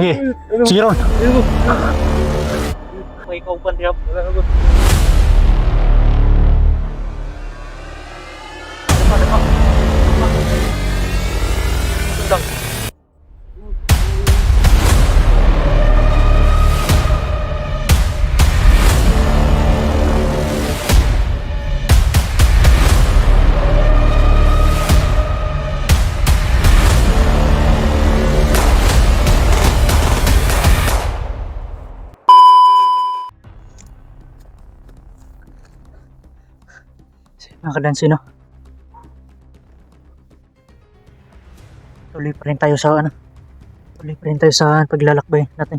Sige, sige ron. May kauban niya. Sundang. Mga kadansi, no? Tuloy pa rin tayo sa tuloy pa rin tayo sa paglalakbay natin.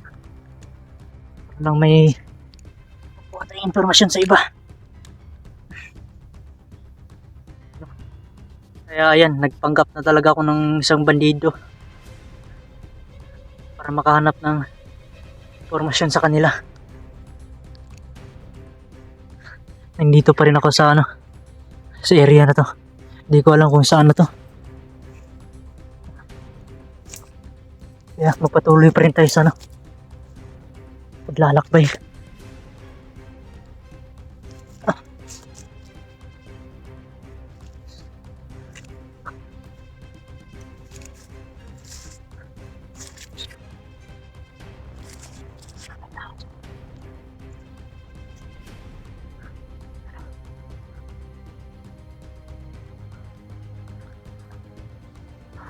Parang may kuha tayong impormasyon sa iba. Kaya ayan, nagpanggap na talaga ako ng isang bandido para makahanap ng impormasyon sa kanila. Nandito pa rin ako sa sa area na to. Hindi ko alam kung saan na to. Kaya magpatuloy pa rin tayo sa paglalakbay.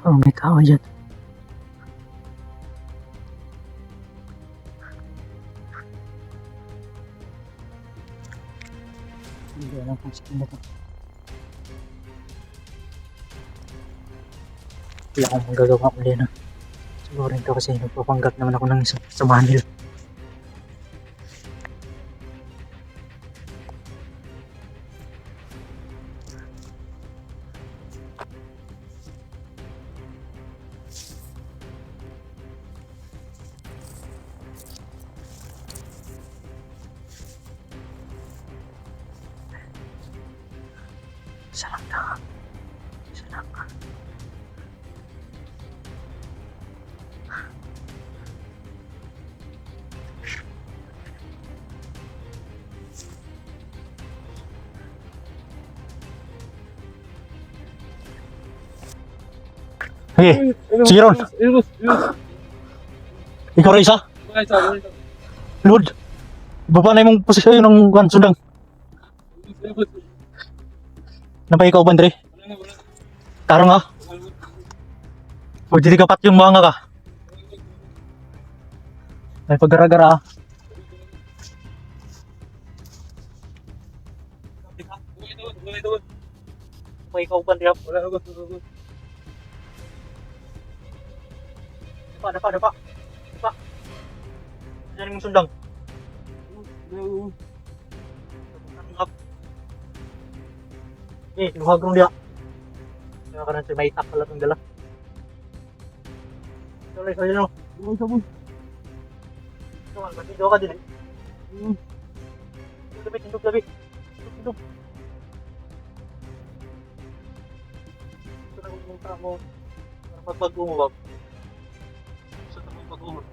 Oh, may tao dyan. Hindi alam kung sino to. Wala akong magagawa ulit na. Siguro rin to kasi nagpapanggap naman ako ng sa Manila. Isa lang to. Isa lang. Sige, sige ron. Ikaw rin isa? Lord, baba na yung posisyon ng sundang. Napay ikaw bandre? Tarong ha? O di kapat yung mga ka? Ay pagara-gara ha? May kauban niya. Dapa. Diyan yung sundang. Luhag rong dia. Kaya ka na may itak pala itong dala. Sorry, no? Tuman, matido ka din eh. Tindog labi. Tindog. Ito na kung punta mo. Para magpag-umubag. Gusto na mong pag-umubag.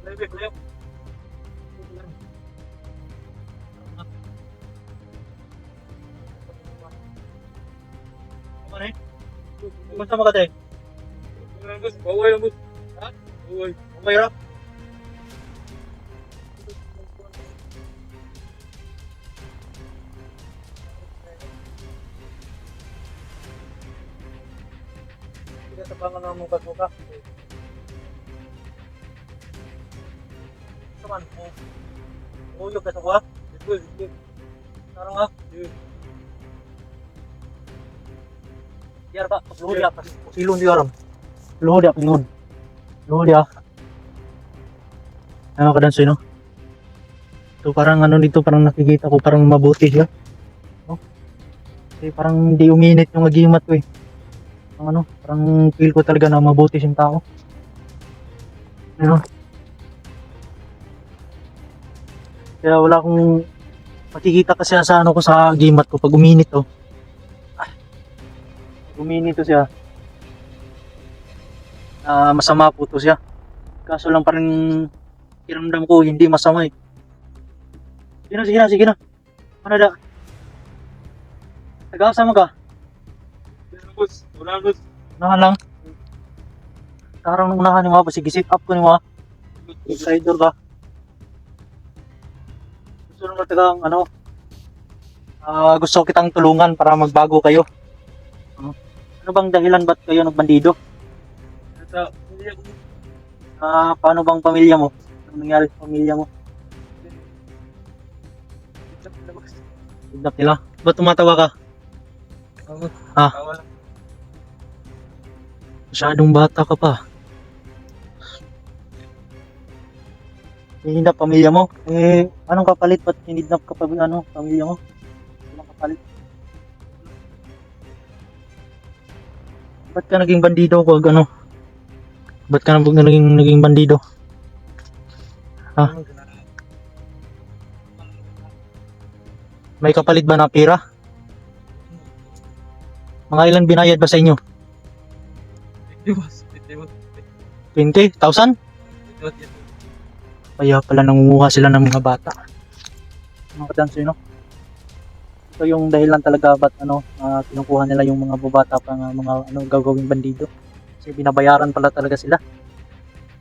Layo. Ano eh? Kumusta mo ka tayo? Bawal lang, boss. Ha? Bawal. Okay ra? Hindi sa pangan ng muka-muka. Ito man, uyog ka sa kuha? Ito. Sarang nga. Diar pak, luhod ya, silong di aram. Luhod ya, pilod. Luhod ya. Ano ka dansoy, no? So parang dito, parang nakikita ko parang mabuti siya. No? Kasi parang hindi uminit yung agimat ko eh. Parang feel ko talaga na mabuti siyang tao. Ano? Kaya wala akong makikita kasi sa ko sa agimat ko pag uminit to. Uminit to siya. masama po to siya. Kaso lang parang kiramdam ko hindi masama eh. Sige na. Ano da? Nag-aasama ka? Boss, wala boss. Unahan lang. Karang unahan ni mga sige sit up ko ni mga. Rider ka. Gusto naman tagang ano, gusto kitang tulungan para magbago kayo. Ano bang dahilan ba't kayo nagbandido? Sa pamilya ko. Paano bang pamilya mo? Anong nangyari sa pamilya mo? Kidnap nila? Ba't tumatawa ka? Wala. Masyadong bata ka pa. Hinidnap pamilya mo? Anong kapalit? Ba't hinidnap ka pa pamilya mo? Anong kapalit? Ba't ka naging bandido? Ba't ka naging bandido? May kapalit ba na pera? Mga ilan binayad ba sa inyo? Hindi boss. 20,000? Kaya pala nangunguha sila ng mga bata. Mga kadanso yun, no? Ito yung dahilan talaga ba't kinukuha nila yung mga babata pa mga gagawing bandido. Kasi binabayaran pala talaga sila.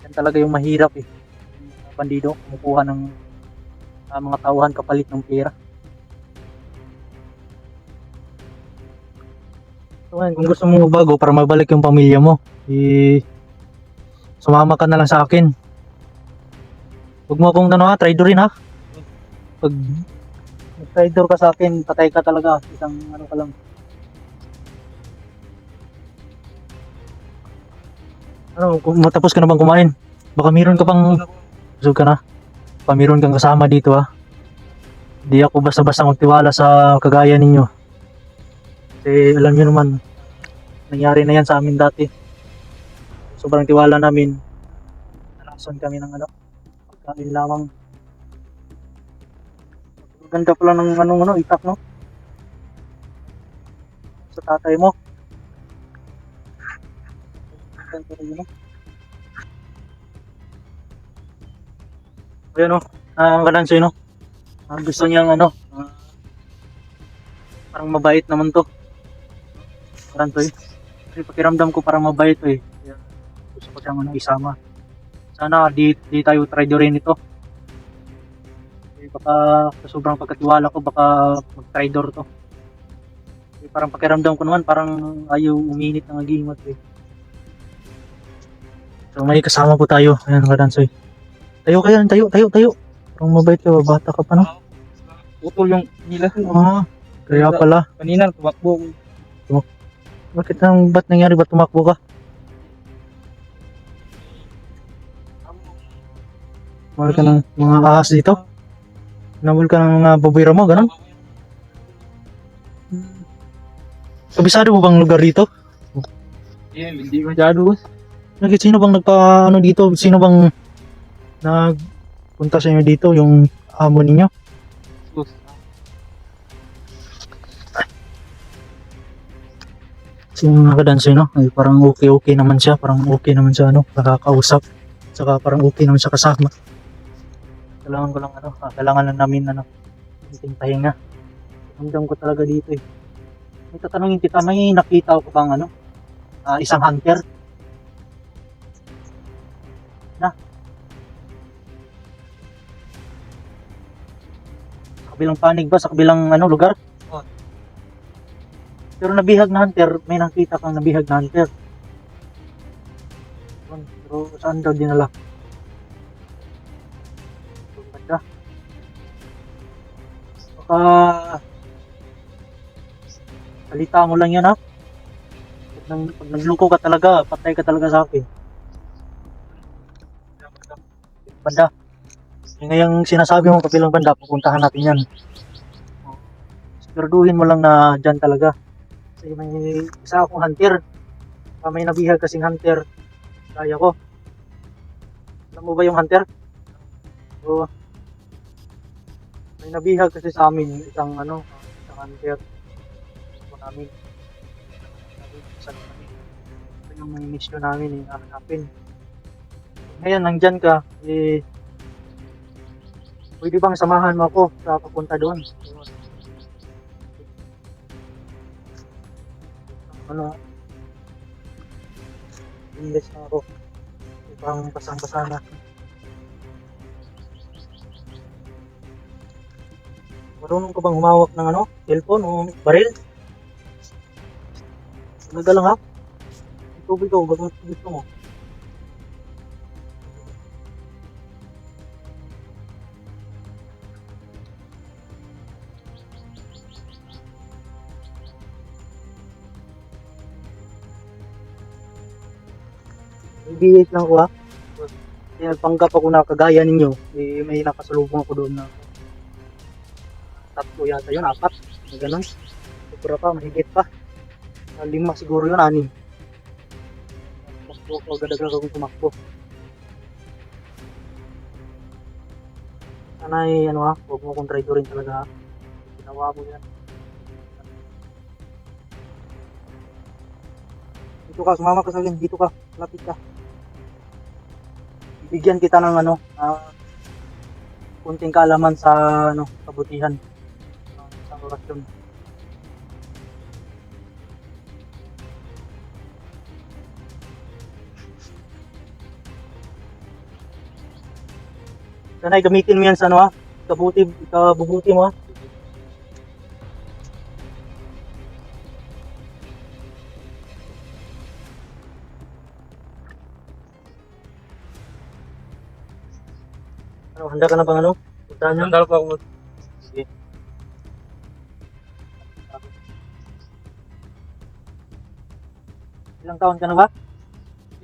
Yan talaga yung mahirap eh. Yung mga bandido kumukuha ng mga tauhan kapalit ng pera. So, kung gusto mo magbago para mabalik yung pamilya mo, sumama ka na lang sa akin. Huwag mo akong traidorin ha. Pag traitor ka sa akin, patay ka talaga. Isang ka lang. Matapos ka na bang kumain? Baka meron ka pang busog ka na. Baka meron kang kasama dito ha. Di ako basta-basta magtiwala sa kagaya ninyo. Kasi alam nyo naman, nangyari na yan sa amin dati. Sobrang tiwala namin. Nalason kami ng pagkain lamang. Ganda pala ng itak, no? Sa tatay mo. Ganda rin, no? Ayan, no? Ang kalansoy, no? Gusto niyang parang mabait naman to. Kalansoy. Kasi pakiramdam ko parang mabait to eh. Kaya gusto ko siyang isama. Sana di tayo traidorin ito. Baka sa sobrang pagkatiwala ko baka mag-traidor to. Parang pakiramdam ko naman parang ayaw uminit ng agimat eh. So may kasama po tayo. Ayan kadansoy. Tayo. Parang mabait ka, bata ka pa no? Putol yung nila. Kaya pala. Kanina tumakbo ko. Ba't nangyari? Ba't tumakbo ka? Mahal ka ng mga ahas dito? Nabul ka ng baboyra mo, ganun? Kabisado mo bang lugar dito? Hindi masyado boss. Sino bang dito? Sino bang nagpunta sa inyo dito? Yung amo ninyo? Boss. So mga kadansoy, no? Ay, parang okay naman siya. Parang okay naman siya, nakakausap. Saka parang okay naman siya kasama. Kailangan ko lang kailangan lang namin konting pahinga. Ramdam ko talaga dito eh. May tatanungin kita, may nakita ko bang isang hunter? Sa kabilang panig ba? Sa kabilang lugar? Oo. Pero nabihag na hunter, may nakita kang nabihag na hunter. Pero saan daw dinala? Baka salita mo lang yan ha. Pag nagloko ka talaga, patay ka talaga sa akin. Banda. Yung ngayong sinasabi mo kabilang banda, pupuntahan natin yan. Siguraduhin mo lang na dyan talaga. Kasi may isa akong hunter. May nabihag kasing hunter. Kaya ko. Alam mo ba yung hunter? So, may nabihag kasi sa amin isang hunter. Gusto namin. yung may mission namin hahanapin. Ngayon, nandyan ka, pwede bang samahan mo ako sa papunta doon? Ano? English na ako. Ibang pasang-basa na. Marunong ka bang humawak ng cellphone o baril? Talaga lang ha? Tubig ko, bago gusto mo. BS lang ko ha. Kaya nagpanggap ako na kagaya ninyo. May nakasalubong ako doon na 3 yata yun, 4. Na ganun. Siguro pa, mahigit pa. 5 siguro yun, 6. Tumakbo ako, agad-agad akong tumakbo. Sana huwag mo akong traitor rin talaga ha. Ginawa mo yan. Dito ka, sumama ka sa akin. Dito ka, lapit ka. Bigyan kita ng kunting kaalaman sa kabutihan sa orasyon. Sanay gamitin mo yan sa ikabubuti mo ha. Handa ka na bang puntahan niyo? Handa pa ako. Sige. Ilang taon ka na ba?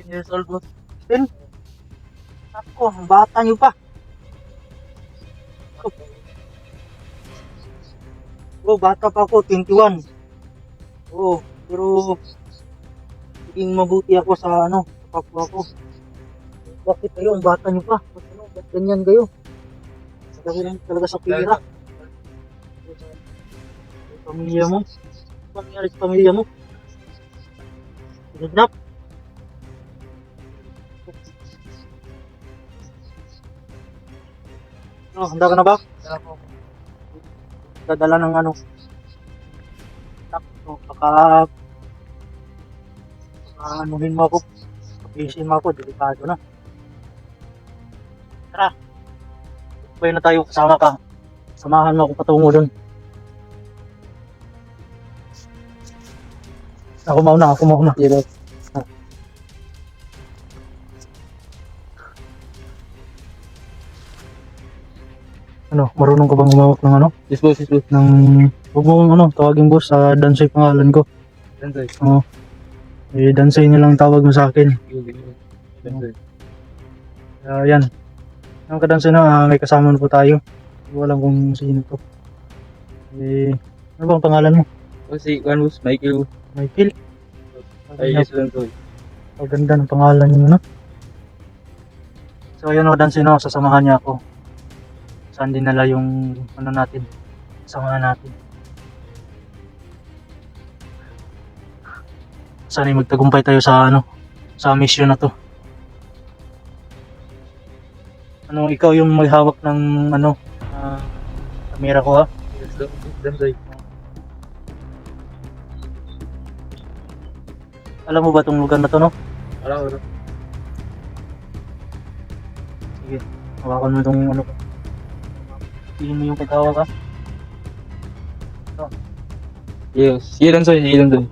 10 years old boss. 10? Ako, ang bata niyo pa. Oh, bata pa ako, 21. Oo, pero maging mabuti ako sa kapwa ko. Bakit kayo, ang bata niyo pa? Ba't ganyan kayo? Dahil talaga sa pira. Pamilya mo? Ano nangyari sa pamilya mo? Sinadnap? Handa ka na ba? Dadala ng baka anuhin mo ako. Pagisin mo ako, delikado na. Tara. Sabay na tayo, kasama ka. Samahan mo ako patungo doon. Ako mauna. Yes. Marunong ka bang humawak ng Yes boss, yes boss. Huwag mo tawagin boss, Dansay pangalan ko. Dansay. Dansay nilang tawag mo sa akin. Dansay. Yan. Ang kadansay na, may kasama na po tayo. Walang kung sino to. Ano bang pangalan mo? Si Juan boss, Michael. Michael? Ay, yes lang to. Ang ganda ng pangalan niyo, So ayun Dansay sasamahan niya ako. Saan dinala yung natin, samahan natin. Sana magtagumpay tayo sa sa mission na to. Ikaw yung may hawak ng kamera ko ha? Yes lang, Dansay. Alam mo ba tong lugar na to Alam. Sige, hawakan mo itong Piliin mo yung pagkawak ha? Yes, sige Dansay, sige Dansay.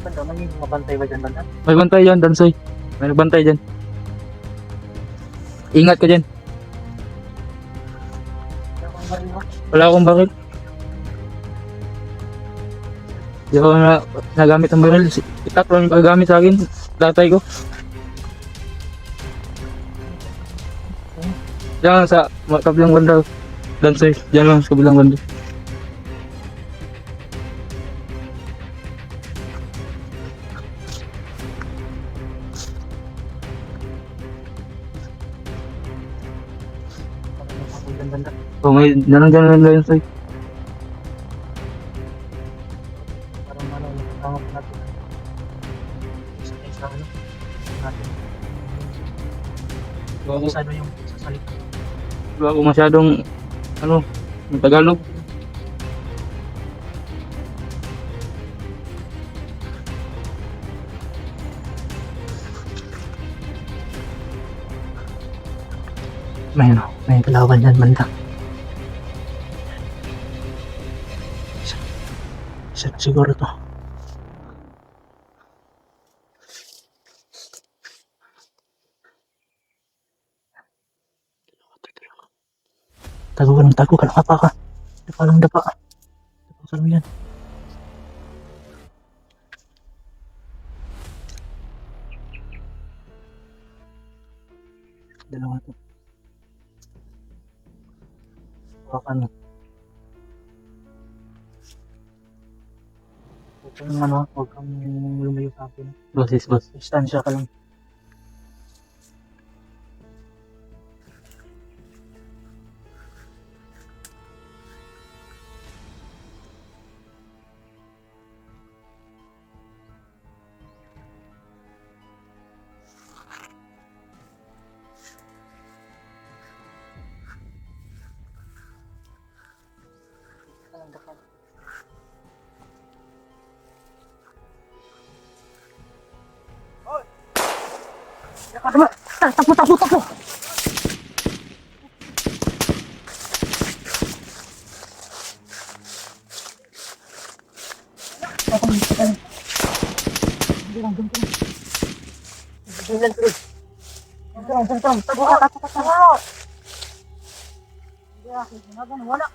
Banda, may mabantay ba dyan banda? May bantay yan, Dansay. May nagbantay dyan. Ingat ka dyan. Wala akong bakit. Di ako nagamit ang baril. Itak lang yung paggamit sa akin. Tatay ko. Diyan lang sa kabilang banda. Dansoy. Diyan lang sa kabilang banda. So may diyan lang Dansoy. Parang ano, nakakama po natin. Isa ano, natin. Masyado yung sasalita. Wala ako masyadong ano, yung Tagalog. May ano, may kalaban dyan banda. Isa na siguro to. Tago ka lang, apa ka. Dapa lang, dapa. Dapa ka lang yan. Dalawa to. Hawakan mo. Huwag kang ano, huwag kang lumayo sa akin. Boss. Distansya ka lang. Takbo! Wala.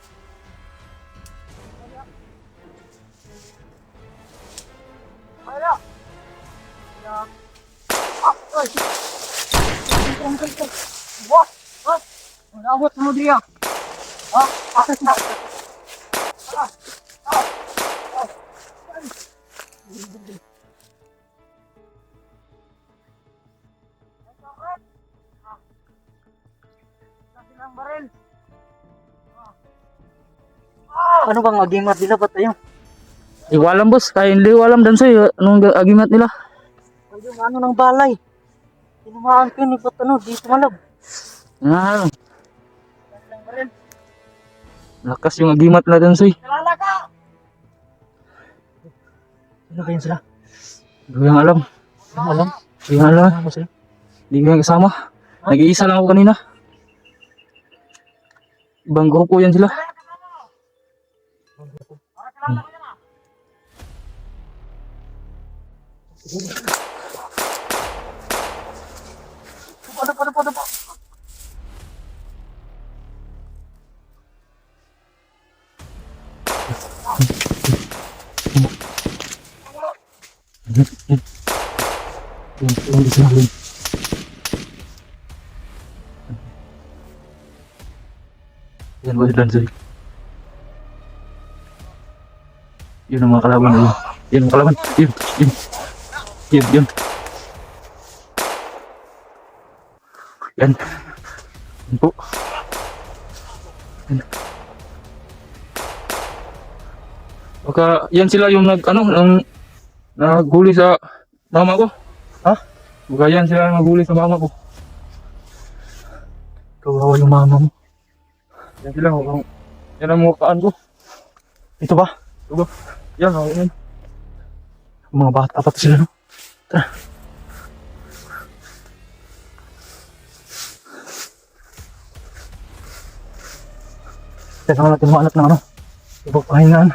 Abot mo dia. Akit na. Ano bang agimat nila ba tayo? Hindi ko alam boss, kaya hindi ko alam Dansoy. Anong agimat nila? Yung ano ng balay. Tinamaan ko yun, ba't ano, di tumalab. Ah, lakas yung agimat nila Dansoy. Ano ba yun sila? Hindi ko yung alam. Ano alam? Hindi ko alam. Ano sila? Hindi ko yung kasama. Nag-iisa lang ako kanina. Ibang grupo yan sila. Ano? Yung isa lang. Yan ba si Dansoy? Yun ang mga kalaban na yun. Yan ang kalaban. Yun. Yan. Yan po. Yan. Baka yan sila yung naghuli sa mama ko. Ha? Baka yan sila naghuli sa mama ko. Kawawa yung mama mo. Yan sila. Yan ang mukhaan ko. Ito ba? Yan. Yan. Mga bata pa sila, no? Tara. Teka natin mga anak na ano. Ibang pahingaan.